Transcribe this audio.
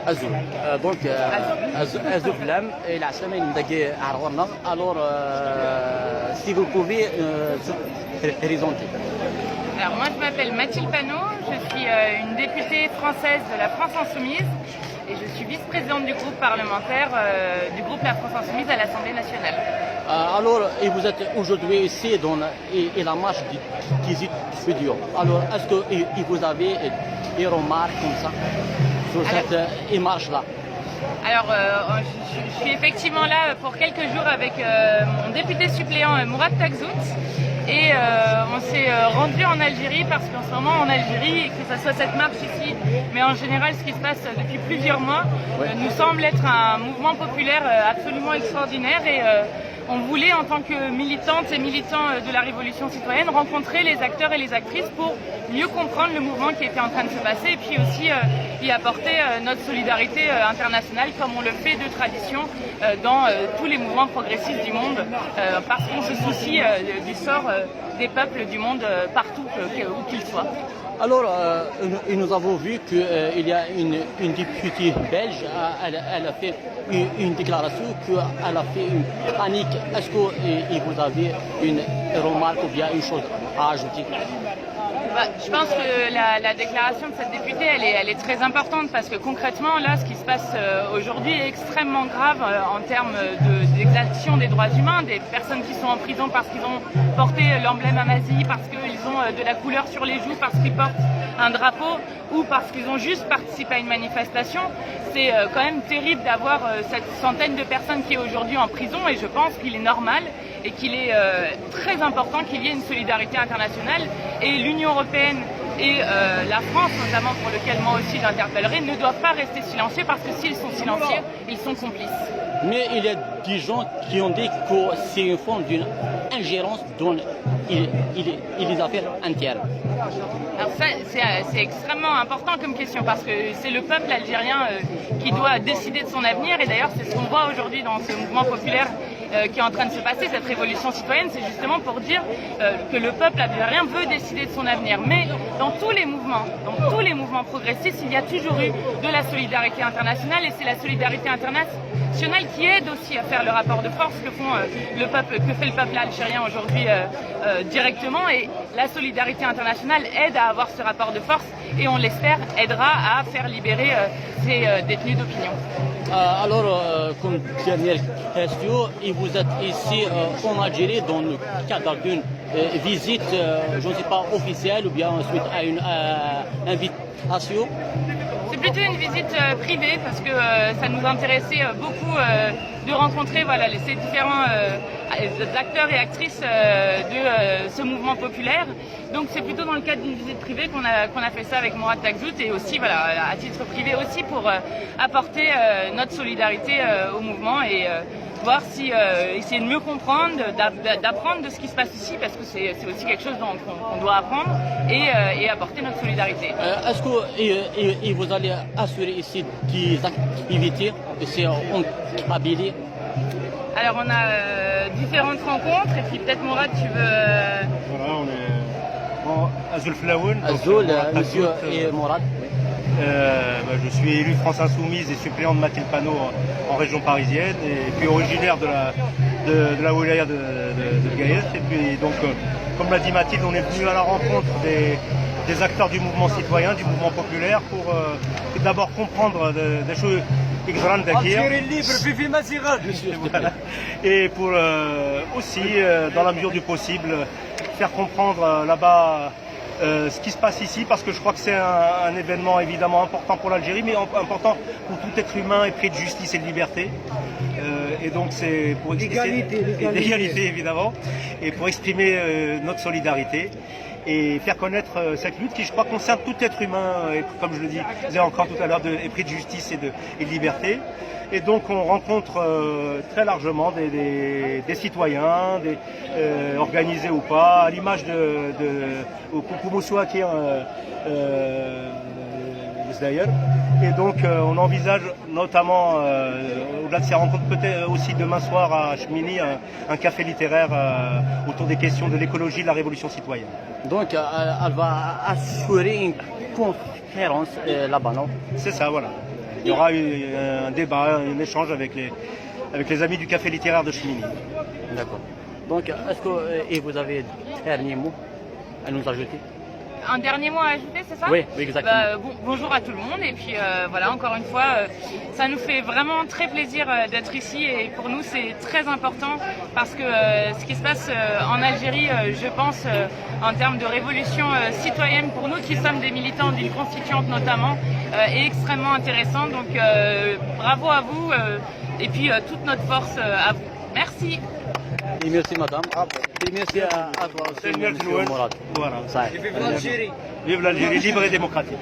Azul. Donc, Azul Flam et la semaine de Arwana. Alors, si vous pouvez présenter. Alors moi je m'appelle Mathilde Panot, je suis une députée française de la France Insoumise et je suis vice-présidente du groupe parlementaire du groupe La France Insoumise à l'Assemblée nationale. Alors, et vous êtes aujourd'hui ici dans la marche du 18 studio. Alors, est-ce que vous avez des remarques comme ça sur cette marche-là? Alors, je suis effectivement là pour quelques jours avec mon député suppléant Mourad Tagzout. Et on s'est rendu en Algérie parce qu'en ce moment en Algérie, que ce soit cette marche ici, mais en général ce qui se passe depuis plusieurs mois, nous semble être un mouvement populaire absolument extraordinaire et on voulait en tant que militantes et militants de la Révolution citoyenne rencontrer les acteurs et les actrices pour mieux comprendre le mouvement qui était en train de se passer et puis aussi y apporter notre solidarité internationale comme on le fait de tradition dans tous les mouvements progressistes du monde parce qu'on se soucie du sort des peuples du monde partout où qu'ils soient. Alors, nous avons vu qu'il y a une députée belge, elle a fait une déclaration, qu'elle a fait une panique. Est-ce que vous avez une remarque ou bien une chose à ajouter? Je pense que la déclaration de cette députée, elle est très importante parce que concrètement, là, ce qui se passe aujourd'hui est extrêmement grave en termes d'exaction des droits humains, des personnes qui sont en prison parce qu'ils ont porté l'emblème Amazi, parce qu'ils ont de la couleur sur les joues, parce qu'ils portent un drapeau ou parce qu'ils ont juste participé à une manifestation. C'est quand même terrible d'avoir cette centaine de personnes qui est aujourd'hui en prison et je pense qu'il est normal et qu'il est très important qu'il y ait une solidarité internationale et l'Union européenne et la France notamment pour lequel moi aussi j'interpellerai ne doivent pas rester silencieux parce que s'ils sont silencieux, ils sont complices. Mais il y a des gens qui ont dit que c'est une forme d'une ingérence dans les affaires internes. Alors ça, c'est extrêmement important comme question parce que c'est le peuple algérien qui doit décider de son avenir et d'ailleurs c'est ce qu'on voit aujourd'hui dans ce mouvement populaire qui est en train de se passer, cette révolution citoyenne, c'est justement pour dire que le peuple algérien veut décider de son avenir. Mais dans tous les mouvements progressistes, il y a toujours eu de la solidarité internationale et c'est la solidarité internationale qui aide aussi à faire le rapport de force que fait le peuple algérien aujourd'hui directement et la solidarité internationale aide à avoir ce rapport de force et on l'espère aidera à faire libérer ces détenus d'opinion. Alors, comme dernière question, vous êtes ici en Algérie dans le cadre d'une visite, je ne sais pas, officielle ou bien suite à une invitation? C'est plutôt une visite privée parce que ça nous intéressait beaucoup de rencontrer ces différents acteurs et actrices de ce mouvement populaire. Donc c'est plutôt dans le cadre d'une visite privée qu'on a fait ça avec Mourad Tagzout et aussi à titre privé aussi pour apporter notre solidarité au mouvement et voir si essayer de mieux comprendre, d'apprendre de ce qui se passe ici parce que c'est aussi quelque chose qu'on doit apprendre et apporter notre solidarité. Est-ce que vous allez assurer ici des activités ici en Kabylie? Alors on a différentes rencontres et puis peut-être Mourad tu veux... Voilà, on est en Azul Flaoun. Azul, monsieur et Mourad. Je suis élu France Insoumise et suppléant de Mathilde Panot en région parisienne et puis originaire de la wilaya de Gaïef. Et puis donc, comme l'a dit Mathilde, on est venu à la rencontre des acteurs du mouvement citoyen, du mouvement populaire pour d'abord comprendre des choses et pour aussi, dans la mesure du possible, faire comprendre là-bas ce qui se passe ici, parce que je crois que c'est un événement évidemment important pour l'Algérie, mais important pour tout être humain épris de justice et de liberté. Et donc c'est pour l'égalité évidemment, et pour exprimer notre solidarité et faire connaître cette lutte qui, je crois, concerne tout être humain, et, comme je le disais encore tout à l'heure, épris de justice et de liberté. Et donc on rencontre très largement des citoyens, organisés ou pas, à l'image de Koumoussoua qui est d'ailleurs. Et donc on envisage notamment, au-delà de ces rencontres, peut-être aussi demain soir à Chemini, un café littéraire autour des questions de l'écologie, de la révolution citoyenne. Donc elle va assurer une conférence là-bas, non? C'est ça, voilà. il y aura un débat, un échange avec les amis du café littéraire de Chemini. D'accord. Donc, est-ce que vous avez un dernier mot à nous ajouter? Un dernier mot à ajouter, c'est ça? Oui, exactement. Bonjour à tout le monde et puis voilà, encore une fois, ça nous fait vraiment très plaisir d'être ici et pour nous c'est très important parce que ce qui se passe en Algérie, je pense, en termes de révolution citoyenne pour nous qui sommes des militants d'une constituante notamment, est extrêmement intéressant. Donc bravo à vous et puis toute notre force à vous. Merci. Et merci madame. Et merci à toi aussi, monsieur Mourad. Voilà. Ça. Vive l'Algérie libre et démocratique.